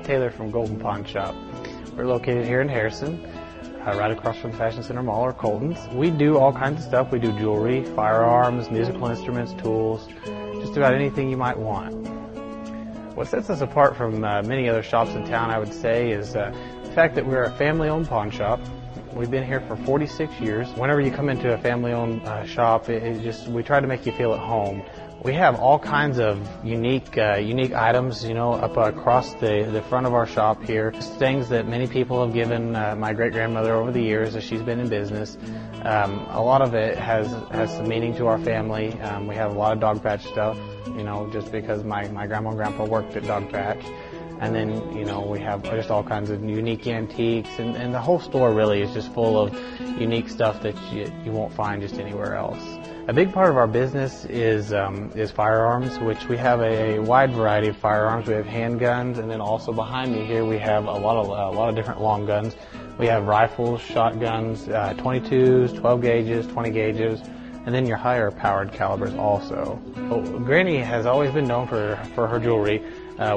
Taylor from Golden Pawn Shop. We're located here in Harrison, right across from the Fashion Center Mall or Colton's. We do all kinds of stuff. We do jewelry, firearms, musical instruments, tools, just about anything you might want. What sets us apart from many other shops in town, I would say, is the fact that we're a family-owned pawn shop. We've been here for 46 years. Whenever you come into a family-owned shop, we try to make you feel at home. We have all kinds of unique items, up across the front of our shop here. Things that many people have given my great-grandmother over the years as she's been in business. A lot of it has some meaning to our family. We have a lot of dog patch stuff, just because my grandma and grandpa worked at dog patch. And then, we have just all kinds of unique antiques, and the whole store really is just full of unique stuff that you won't find just anywhere else. A big part of our business is firearms, which we have a wide variety of firearms. We have handguns, and then also behind me here we have a lot of different long guns. We have rifles, shotguns, 22s, 12 gauges, 20 gauges, and then your higher powered calibers also. Granny has always been known for her jewelry.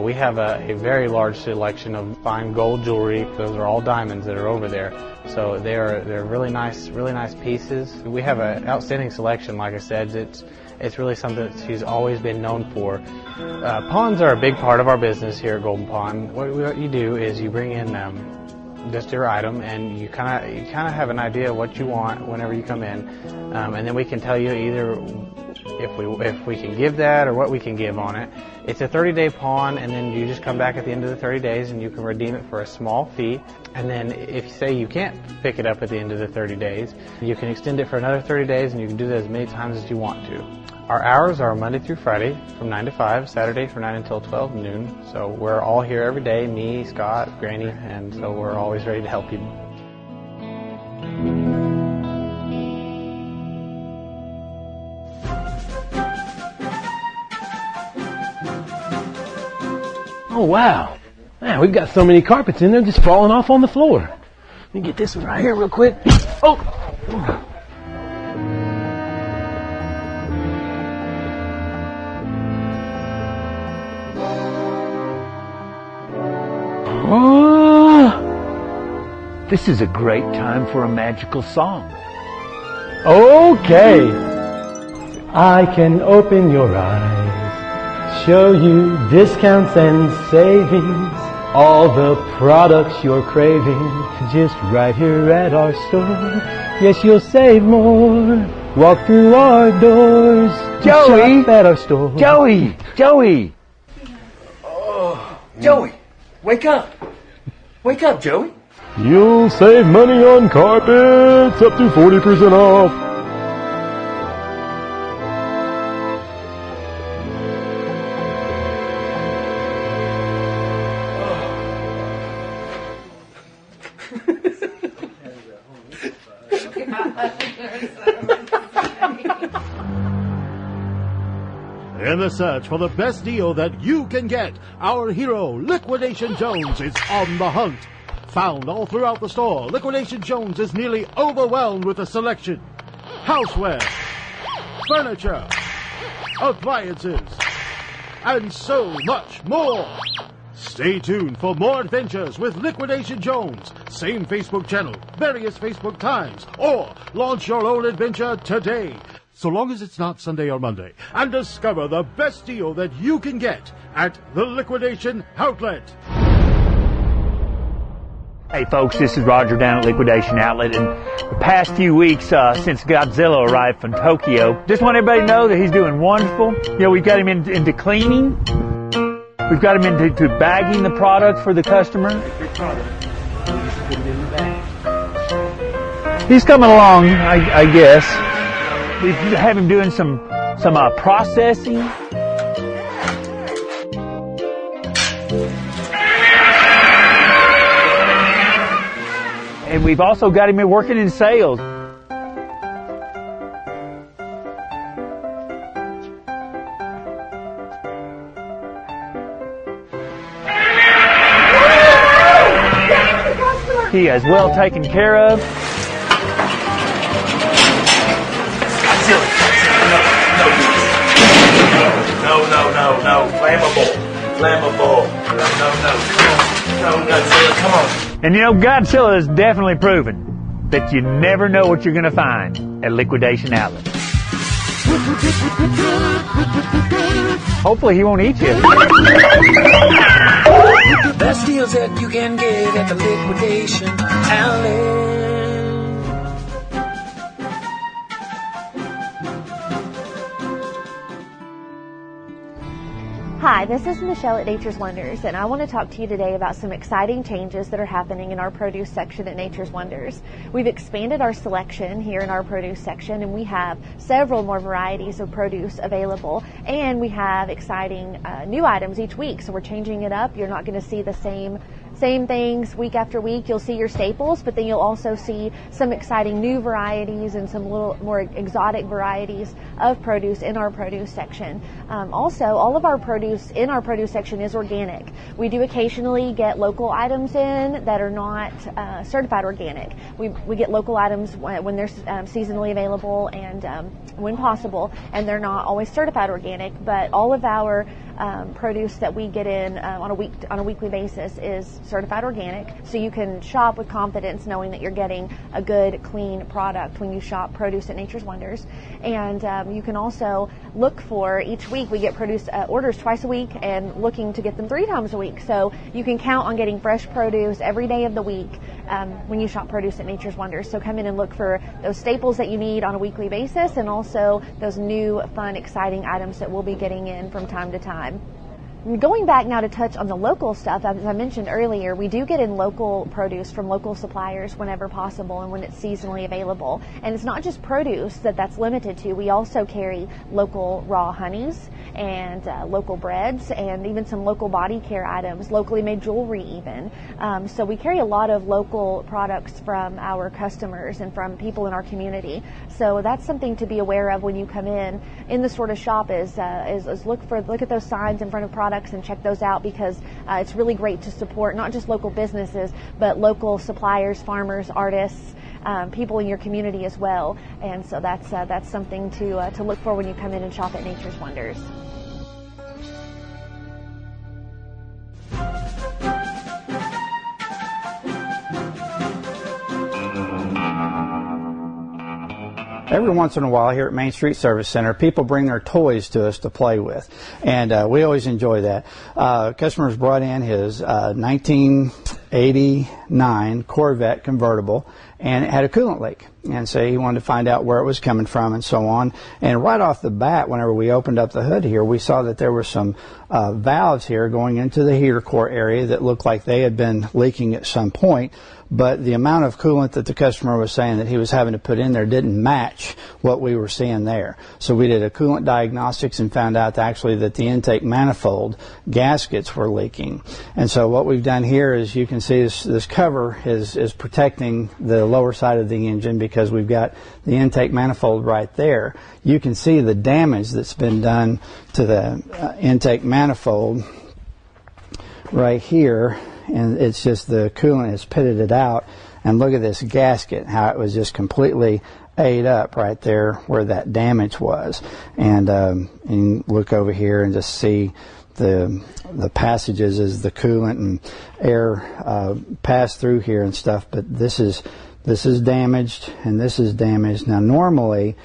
We have a very large selection of fine gold jewelry. Those are all diamonds that are over there. So they're really nice pieces. We have an outstanding selection, like I said. It's really something that she's always been known for. Pawns are a big part of our business here at Golden Pawn. What you do is you bring in just your item, and you kind of have an idea of what you want whenever you come in, and then we can tell you either if we can give that or what we can give on it. It's a 30-day pawn, and then you just come back at the end of the 30 days and you can redeem it for a small fee. And then if you say you can't pick it up at the end of the 30 days, you can extend it for another 30 days, and you can do that as many times as you want to. Our hours are Monday through Friday from 9 to 5, Saturday from 9 until 12 noon. So we're all here every day, me, Scott, Granny, and so we're always ready to help you. Oh, wow. Man, we've got so many carpets in there just falling off on the floor. Let me get this one right here real quick. Oh! Oh! This is a great time for a magical song. Okay. I can open your eyes, show you discounts and savings, all the products you're craving, just right here at our store. Yes, you'll save more. Walk through our doors. Joey! Shop at our store. Joey! Oh, Joey, wake up. Wake up, Joey. You'll save money on carpets, up to 40% off. In the search for the best deal that you can get, our hero, Liquidation Jones, is on the hunt. Found all throughout the store, Liquidation Jones is nearly overwhelmed with the selection. Houseware, furniture, appliances, and so much more. Stay tuned for more adventures with Liquidation Jones. Same Facebook channel, various Facebook times, or launch your own adventure today, so long as it's not Sunday or Monday, and discover the best deal that you can get at the Liquidation Outlet. Hey folks, this is Roger down at Liquidation Outlet, and the past few weeks since Godzilla arrived from Tokyo, just want everybody to know that he's doing wonderful. We've got him into cleaning, we've got him into bagging the product for the customer. He's coming along, I guess. We have him doing some processing. And we've also got him working in sales. He is well taken care of. No, flammable, no. Oh, Godzilla, come on. And you know, Godzilla has definitely proven that you never know what you're going to find at Liquidation Outlet. Hopefully he won't eat you. The best deals that you can get at the Liquidation Outlet. Hi, this is Michelle at Nature's Wonders, and I want to talk to you today about some exciting changes that are happening in our produce section at Nature's Wonders. We've expanded our selection here in our produce section, and we have several more varieties of produce available, and we have exciting new items each week, so we're changing it up. You're not going to see the same things week after week. You'll see your staples, but then you'll also see some exciting new varieties and some little more exotic varieties of produce in our produce section. Also, all of our produce in our produce section is organic. We do occasionally get local items in that are not certified organic. We get local items when they're seasonally available and when possible, and they're not always certified organic, but all of our produce that we get in on a weekly basis is certified organic, so you can shop with confidence knowing that you're getting a good, clean product when you shop produce at Nature's Wonders. And you can also look for, each week we get produce orders twice a week and looking to get them 3 times a week, so you can count on getting fresh produce every day of the week when you shop produce at Nature's Wonders. So come in and look for those staples that you need on a weekly basis, and also those new, fun, exciting items that we'll be getting in from time to time. Going back now to touch on the local stuff, as I mentioned earlier, we do get in local produce from local suppliers whenever possible and when it's seasonally available. And it's not just produce that's limited to. We also carry local raw honeys and local breads and even some local body care items, locally made jewelry even. So we carry a lot of local products from our customers and from people in our community. So that's something to be aware of when you come in the sort of shop is look at those signs in front of products and check those out, because it's really great to support not just local businesses but local suppliers, farmers, artists, people in your community as well. And so that's something to look for when you come in and shop at Nature's Wonders. Every once in a while here at Main Street Service Center, people bring their toys to us to play with, and we always enjoy that. Customers brought in his 1989 Corvette convertible, and it had a coolant leak, and so he wanted to find out where it was coming from and so on. And right off the bat, whenever we opened up the hood here, we saw that there were some valves here going into the heater core area that looked like they had been leaking at some point. But the amount of coolant that the customer was saying that he was having to put in there didn't match what we were seeing there. So we did a coolant diagnostics and found out actually that the intake manifold gaskets were leaking. And so what we've done here is, you can see this cover is protecting the lower side of the engine, because we've got the intake manifold right there. You can see the damage that's been done to the intake manifold right here. And it's just the coolant has pitted it out. And look at this gasket, how it was just completely ate up right there where that damage was. And look over here and just see the passages as the coolant and air pass through here and stuff. But this is damaged, and this is damaged. Now normally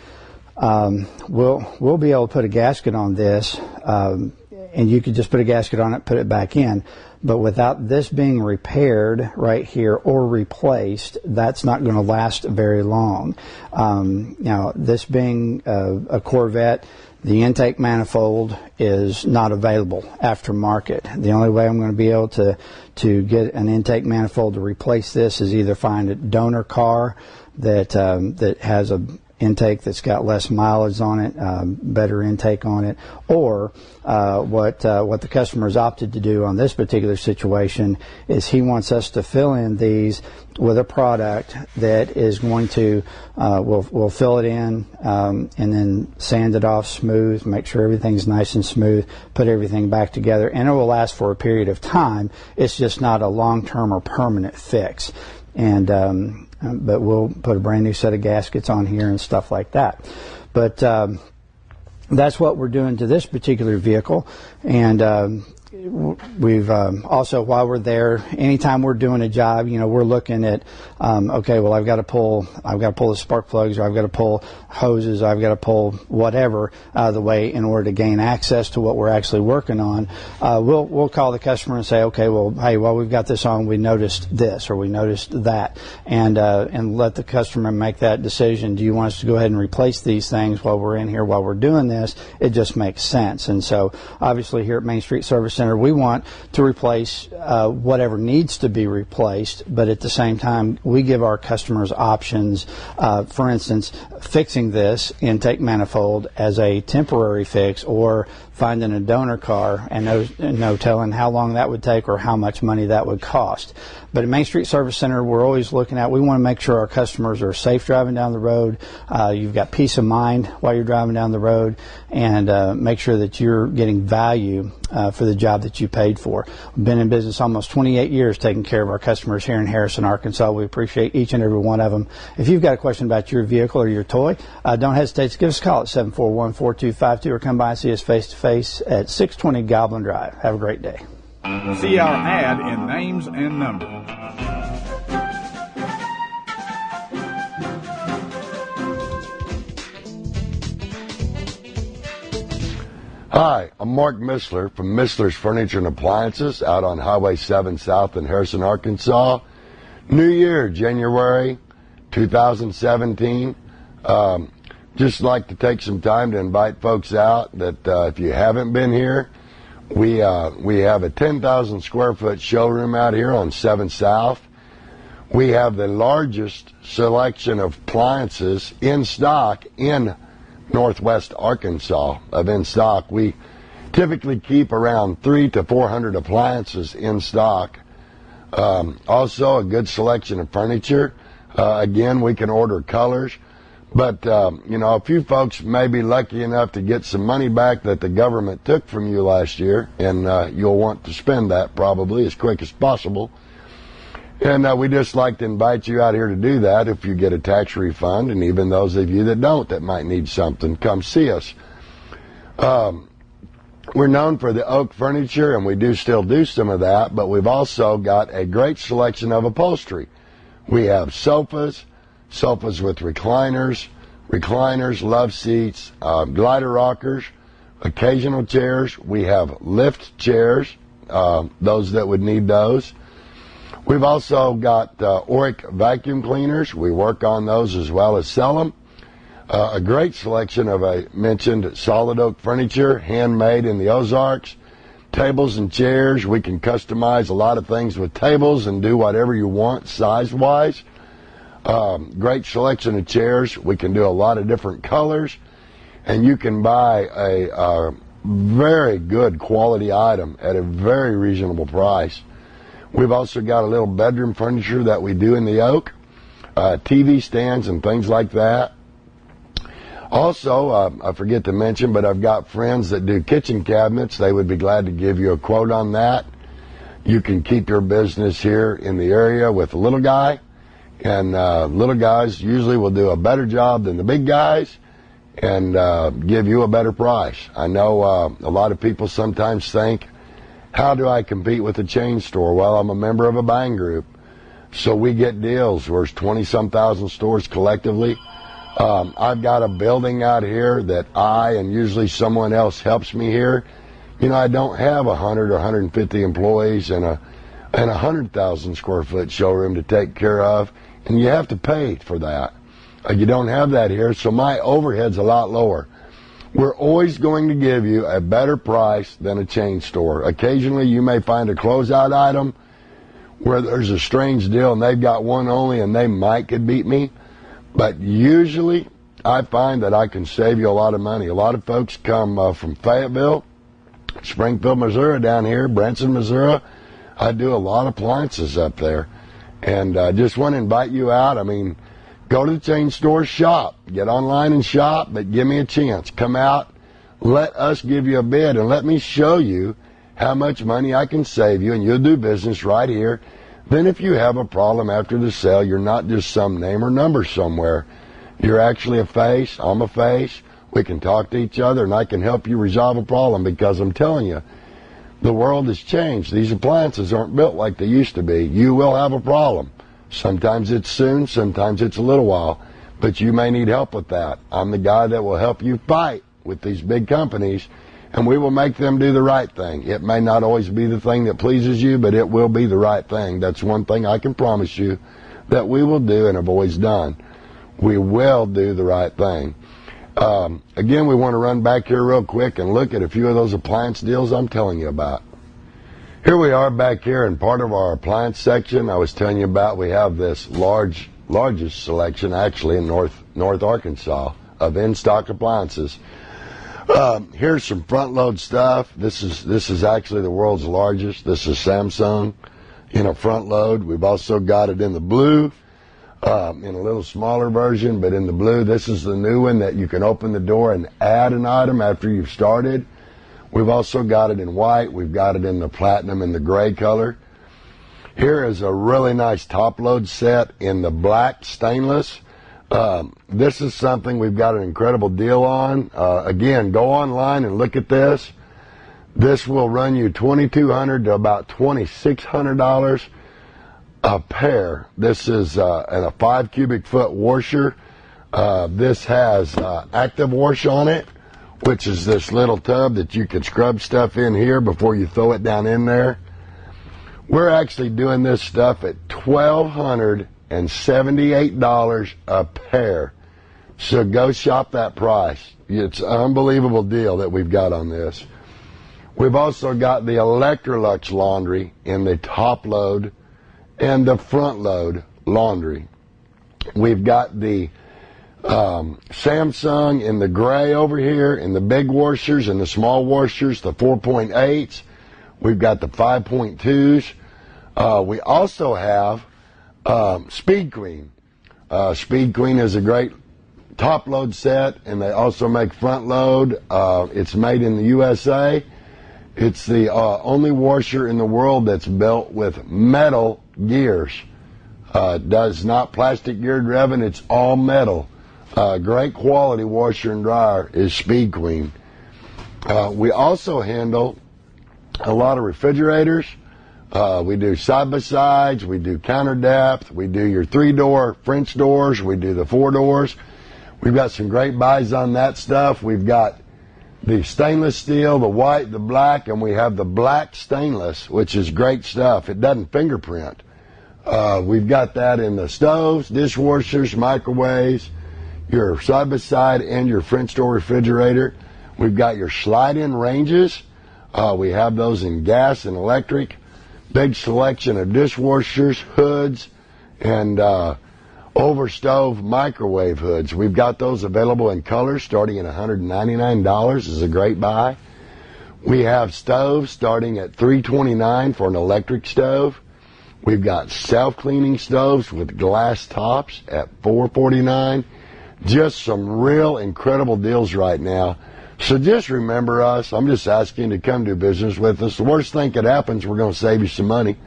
we'll be able to put a gasket on this, and you could just put a gasket on it, put it back in. But without this being repaired right here or replaced, that's not going to last very long. Now, this being a Corvette, the intake manifold is not available aftermarket. The only way I'm going to be able to get an intake manifold to replace this is either find a donor car that has a intake that's got less mileage on it, better intake on it, or what the customer's opted to do on this particular situation is he wants us to fill in these with a product that is going to we'll fill it in and then sand it off smooth, make sure everything's nice and smooth, put everything back together, and it will last for a period of time. It's just not a long-term or permanent fix. And but we'll put a brand new set of gaskets on here and stuff like that. But that's what we're doing to this particular vehicle. And we've also, while we're there, anytime we're doing a job, we're looking at, okay, well, I've got to pull the spark plugs, or I've got to pull hoses, I've got to pull whatever out of the way in order to gain access to what we're actually working on. We'll call the customer and say, okay, well, hey, while we've got this on, we noticed this or we noticed that, and let the customer make that decision. Do you want us to go ahead and replace these things while we're in here, while we're doing this? It just makes sense. And so, obviously, here at Main Street Service Center, we want to replace whatever needs to be replaced, but at the same time, we give our customers options. For instance, fixing this intake manifold as a temporary fix, or finding a donor car and no telling how long that would take or how much money that would cost. But at Main Street Service Center, we're always looking at, we want to make sure our customers are safe driving down the road. You've got peace of mind while you're driving down the road, and make sure that you're getting value for the job that you paid for. We've been in business almost 28 years taking care of our customers here in Harrison, Arkansas. We appreciate each and every one of them. If you've got a question about your vehicle or your toy, don't hesitate to give us a call at 741-4252 or come by and see us face-to-face at 620 Goblin Drive. Have a great day. See our ad in names and numbers. Hi, I'm Mark Missler from Missler's Furniture and Appliances out on Highway 7 South in Harrison, Arkansas. New Year, January 2017. Just like to take some time to invite folks out that if you haven't been here, we have a 10,000 square foot showroom out here on 7 South. We have the largest selection of appliances in stock in Northwest Arkansas in stock. We typically keep around 300 to 400 appliances in stock. Also a good selection of furniture. Again, we can order colors. But, a few folks may be lucky enough to get some money back that the government took from you last year, and you'll want to spend that probably as quick as possible. And we just like to invite you out here to do that if you get a tax refund, and even those of you that don't that might need something, come see us. We're known for the oak furniture, and we do still do some of that, but we've also got a great selection of upholstery. We have sofas with recliners, love seats, glider rockers, occasional chairs. We have lift chairs, those that would need those. We've also got Oreck vacuum cleaners. We work on those as well as sell them. A great selection of, I mentioned, solid oak furniture, handmade in the Ozarks. Tables and chairs. We can customize a lot of things with tables and do whatever you want size-wise. Great selection of chairs. We can do a lot of different colors. And you can buy a very good quality item at a very reasonable price. We've also got a little bedroom furniture that we do in the oak, TV stands and things like that. Also, I forget to mention, but I've got friends that do kitchen cabinets. They would be glad to give you a quote on that. You can keep your business here in the area with a little guy, and little guys usually will do a better job than the big guys and give you a better price. I know a lot of people sometimes think, how do I compete with a chain store? Well, I'm a member of a buying group, so we get deals. There's 20-some thousand stores collectively. I've got a building out here that I and usually someone else helps me here. I don't have 100 or 150 employees and a 100,000 square foot showroom to take care of, and you have to pay for that. You don't have that here, so my overhead's a lot lower. We're always going to give you a better price than a chain store. Occasionally you may find a closeout item where there's a strange deal and they've got one only and they could beat me. But usually I find that I can save you a lot of money. A lot of folks come from Fayetteville, Springfield, Missouri, down here, Branson, Missouri. I do a lot of appliances up there. And I just want to invite you out. Go to the chain store, shop. Get online and shop, but give me a chance. Come out, let us give you a bid, and let me show you how much money I can save you, and you'll do business right here. Then if you have a problem after the sale, you're not just some name or number somewhere. You're actually a face. I'm a face. We can talk to each other, and I can help you resolve a problem, because I'm telling you, The world has changed. These appliances aren't built like they used to be. You will have a problem. Sometimes it's soon, sometimes it's a little while, but you may need help with that. I'm the guy that will help you fight with these big companies, and we will make them do the right thing. It may not always be the thing that pleases you, but it will be the right thing. That's one thing I can promise you that we will do and have always done. We will do the right thing. Again, we want to run back here real quick and look at a few of those appliance deals I'm telling you about. Here we are back here in part of our appliance section I was telling you about. We have this largest selection actually in North Arkansas of in-stock appliances. Here's some front load stuff. This is actually the world's largest. This is Samsung in a front load. We've also got it in the blue, in a little smaller version, but in the blue. This is the new one that you can open the door and add an item after you've started. We've also got it in white. We've got it in the platinum and the gray color. Here is a really nice top load set in the black stainless. This is something we've got an incredible deal on. Again, go online and look at this. This will run you $2,200 to about $2,600 a pair. This is a 5 cubic foot washer. This has active wash on it, which is this little tub that you can scrub stuff in here before you throw it down in there. We're actually doing this stuff at $1,278 a pair. So go shop that price. It's an unbelievable deal that we've got on this. We've also got the Electrolux laundry in the top load and the front load laundry. We've got the Samsung in the gray over here, in the big washers and the small washers, the 4.8s. We've got the 5.2s. We also have Speed Queen. Speed Queen is a great top load set, and they also make front load. It's made in the USA. It's the only washer in the world that's built with metal gears. Does not plastic geared revving, it's all metal. Great quality washer and dryer is Speed Queen. We also handle a lot of refrigerators. We do side-by-sides, we do counter depth, we do your 3-door French doors, we do the 4 doors. We've got some great buys on that stuff. We've got the stainless steel, the white, the black, and we have the black stainless, which is great stuff. It doesn't fingerprint. We've got that in the stoves, dishwashers, microwaves, your side-by-side, and your French door refrigerator. We've got your slide-in ranges. We have those in gas and electric. Big selection of dishwashers, hoods, and over stove microwave hoods. We've got those available in colors starting at $199. This is a great buy. We have stoves starting at $329 for an electric stove. We've got self-cleaning stoves with glass tops at $449. Just some real incredible deals right now. So just remember us. I'm just asking you to come do business with us. The worst thing that happens, we're going to save you some money.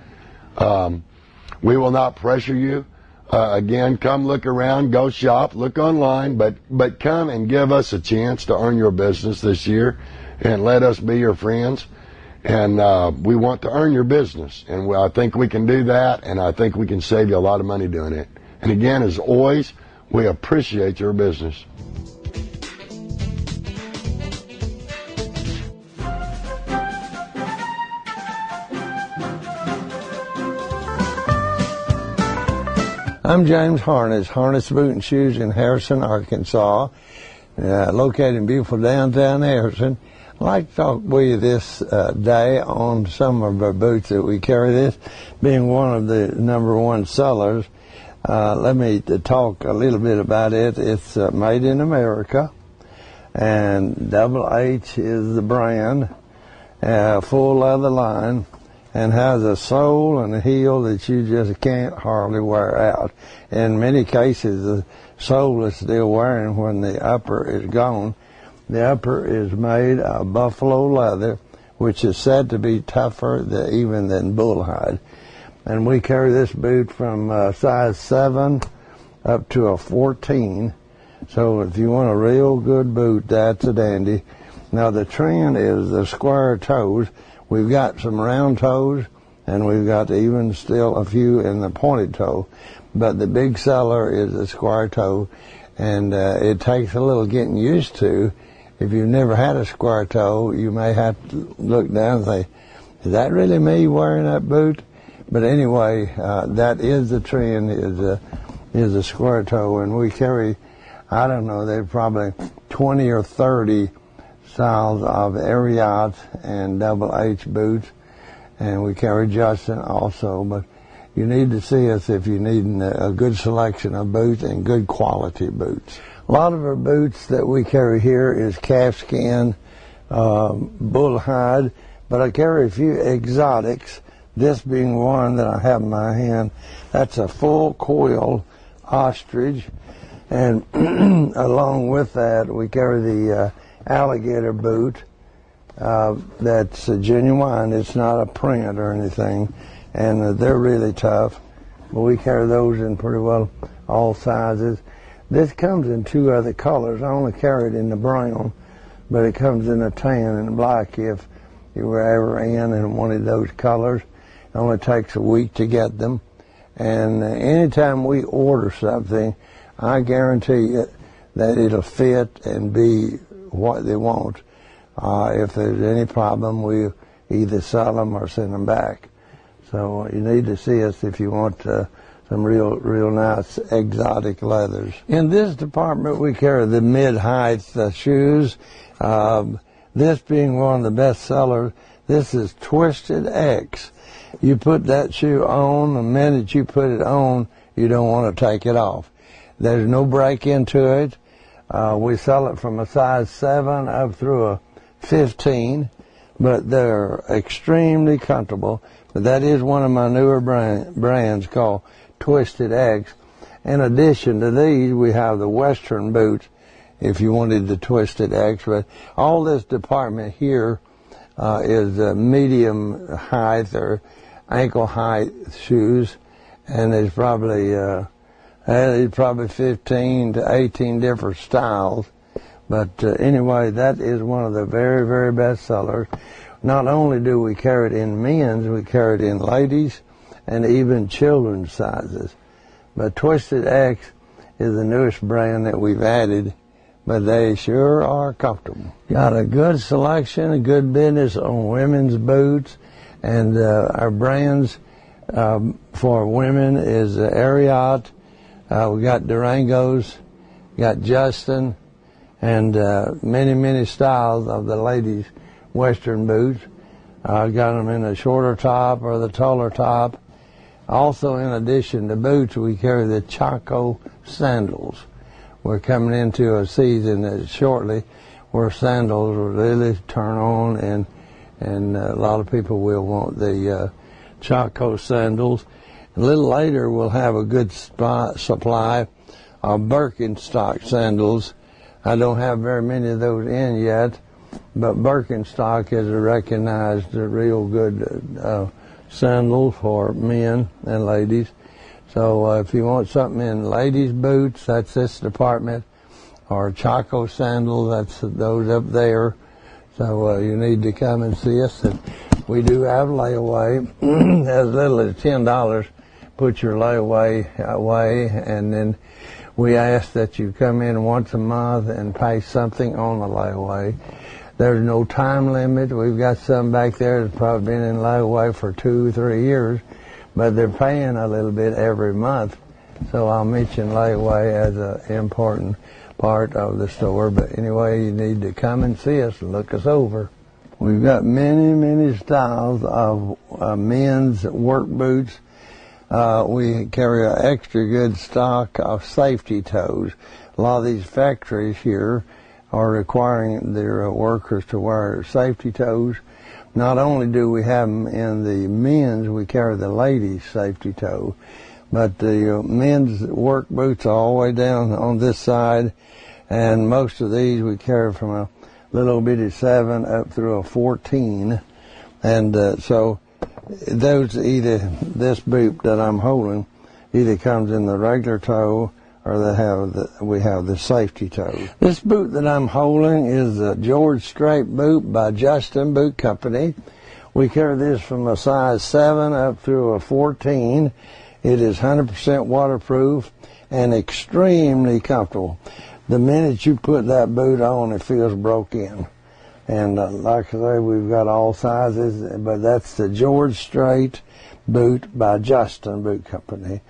We will not pressure you. Again, come look around, go shop, look online, but come and give us a chance to earn your business this year and let us be your friends. And we want to earn your business. And I think we can do that, and I think we can save you a lot of money doing it. And again, as always, we appreciate your business. I'm James Harness, Harness Boot and Shoes in Harrison, Arkansas, located in beautiful downtown Harrison. I'd like to talk with you this day on some of our boots that we carry, this being one of the #1 sellers. Let me talk a little bit about it. It's made in America, and Double H is the brand, full leather line, and has a sole and a heel that you just can't hardly wear out. In many cases, the sole is still wearing when the upper is gone. The upper is made of buffalo leather, which is said to be tougher even than bullhide. And we carry this boot from size 7 up to a 14. So if you want a real good boot, that's a dandy. Now the trend is the square toes, We've got some round toes, and we've got even still a few in the pointed toe. But the big seller is the square toe, and it takes a little getting used to. If you've never had a square toe, you may have to look down and say, is that really me wearing that boot? But anyway, that is the trend, is a square toe, and we carry, I don't know, there's probably 20 or 30 styles of Ariat and Double H boots, and we carry Justin also. But you need to see us if you need a good selection of boots and good quality boots. A lot of our boots that we carry here is calfskin, bull hide, but I carry a few exotics, this being one that I have in my hand. That's a full coil ostrich, and along with that we carry the alligator boot. That's genuine. It's not a print or anything, and they're really tough. But we carry those in pretty well all sizes. This comes in 2 other colors. I only carry it in the brown, but it comes in a tan and black if you were ever in one of those colors. It only takes a week to get them. And anytime we order something, I guarantee you that it'll fit and be what they want. If there's any problem, we either sell them or send them back. So you need to see us if you want some real nice exotic leathers. In this department, we carry the mid-height shoes. This being one of the best sellers, this is Twisted X. You put that shoe on, the minute you put it on, you don't want to take it off. There's no break into it. We sell it from a size 7 up through a 15, but they're extremely comfortable. But that is one of my newer brands called Twisted X. In addition to these, we have the Western boots if you wanted the Twisted X. But all this department here is medium height or ankle height shoes, and there's probably 15 to 18 different styles. But anyway, that is one of the very, very best sellers. Not only do we carry it in men's, we carry it in ladies and even children's sizes. But Twisted X is the newest brand that we've added, but they sure are comfortable. Got a good selection, a good business on women's boots, and our brands for women is Ariat. We got Durangos, got Justin, and many styles of the ladies' Western boots. Got them in the shorter top or the taller top. Also, in addition to boots, we carry the Chaco sandals. We're coming into a season shortly where sandals will really turn on, and a lot of people will want the Chaco sandals. A little later, we'll have a good supply of Birkenstock sandals. I don't have very many of those in yet, but Birkenstock is a recognized real good sandal for men and ladies. So if you want something in ladies' boots, that's this department, or Chaco sandals, that's those up there. So you need to come and see us. And we do have layaway, as little as $10. Put your layaway away, and then we ask that you come in once a month and pay something on the layaway. There's no time limit. We've got some back there that's probably been in layaway for 2 or 3 years, but they're paying a little bit every month. So I'll mention layaway as an important part of the store. But anyway, you need to come and see us and look us over. We've got many styles of men's work boots. We carry an extra good stock of safety toes. A lot of these factories here are requiring their workers to wear safety toes. Not only do we have them in the men's, we carry the ladies' safety toe, but the men's work boots are all the way down on this side, and most of these we carry from a little bitty 7 up through a 14, and so those either, this boot that I'm holding, either comes in the regular toe or we have the safety toe. This boot that I'm holding is the George Strait boot by Justin Boot Company. We carry this from a size 7 up through a 14. It is 100% waterproof and extremely comfortable. The minute you put that boot on, it feels broke in. And like I say, we've got all sizes, but that's the George Strait boot by Justin Boot Company.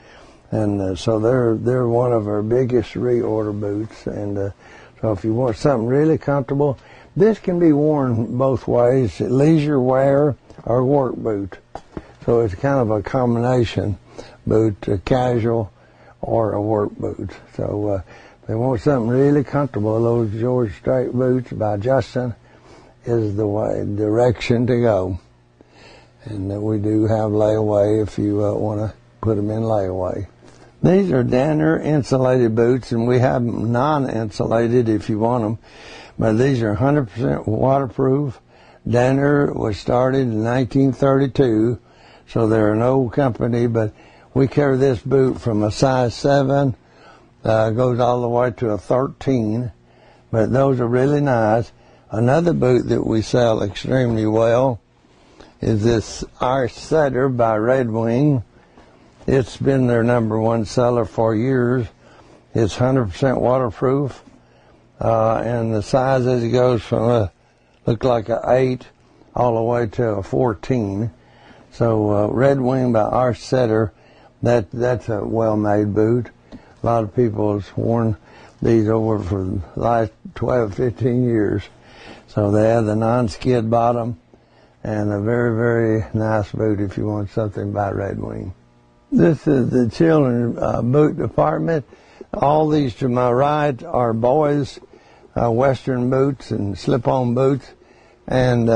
And so they're one of our biggest reorder boots. And so if you want something really comfortable, this can be worn both ways, leisure wear or work boot. So it's kind of a combination boot, a casual or a work boot. So if they want something really comfortable, those George Strait boots by Justin is the direction to go. And we do have layaway if you want to put them in layaway. These are Danner insulated boots, and we have them non-insulated if you want them. But these are 100% waterproof. Danner was started in 1932, so they're an old company, but we carry this boot from a size 7, goes all the way to a 13, but those are really nice. Another boot that we sell extremely well is this Irish Setter by Red Wing. It's been their #1 seller for years. It's 100% waterproof, and the sizes it goes from look like an 8 all the way to a 14. So Red Wing by Irish Setter, that's a well-made boot. A lot of people have worn these over for the last 12, 15 years. So they have the non-skid bottom and a very, very nice boot if you want something by Red Wing. This is the children's boot department. All these to my right are boys' Western boots and slip-on boots, and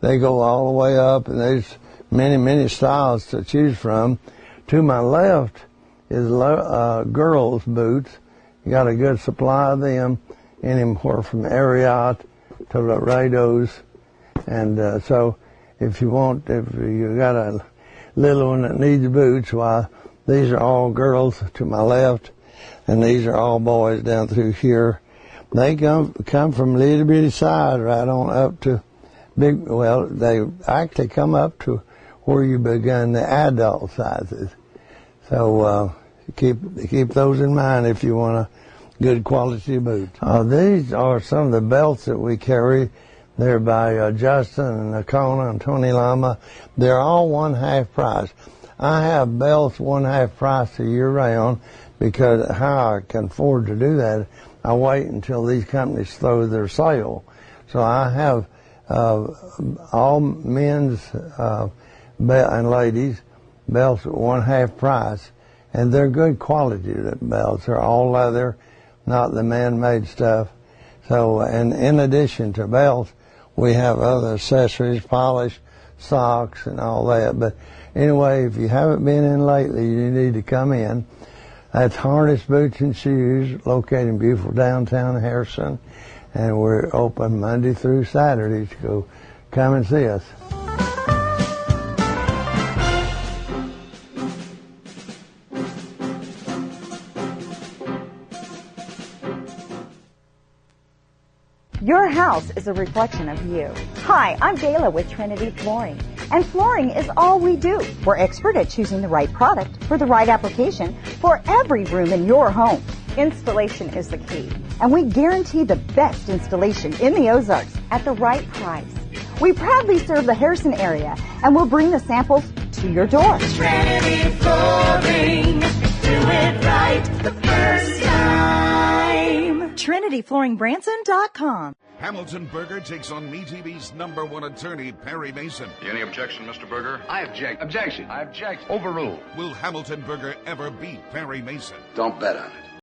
they go all the way up, and there's many, many styles to choose from. To my left is girls' boots. You got a good supply of them, anywhere from Ariat to Laredos, and so if you got a little one that needs boots, why, these are all girls to my left, and these are all boys down through here. They come from little bitty size right on up to big. Well, they actually come up to where you begin the adult sizes. So keep those in mind if you want a good quality boot. These are some of the belts that we carry. They're by Justin and Nakona and Tony Lama. They're all 1/2 price. I have belts 1/2 price a year round because how I can afford to do that, I wait until these companies throw their sale. So I have all men's and ladies belts at 1/2 price, and they're good quality belts. They're all leather, not the man-made stuff. So, and in addition to belts, we have other accessories, polish, socks, and all that. But anyway, if you haven't been in lately, you need to come in. That's Harness Boots and Shoes, located in beautiful downtown Harrison. And we're open Monday through Saturday, so come and see us. Your house is a reflection of you. Hi, I'm Gayla with Trinity Flooring, and flooring is all we do. We're expert at choosing the right product for the right application for every room in your home. Installation is the key, and we guarantee the best installation in the Ozarks at the right price. We proudly serve the Harrison area, and we'll bring the samples to your door. Trinity Flooring, do it right the first time. TrinityFlooringBranson.com. Hamilton Berger takes on MeTV's #1 attorney, Perry Mason. Any objection, Mr. Berger? I object. Objection. I object. Overruled. Will Hamilton Berger ever beat Perry Mason? Don't bet on it.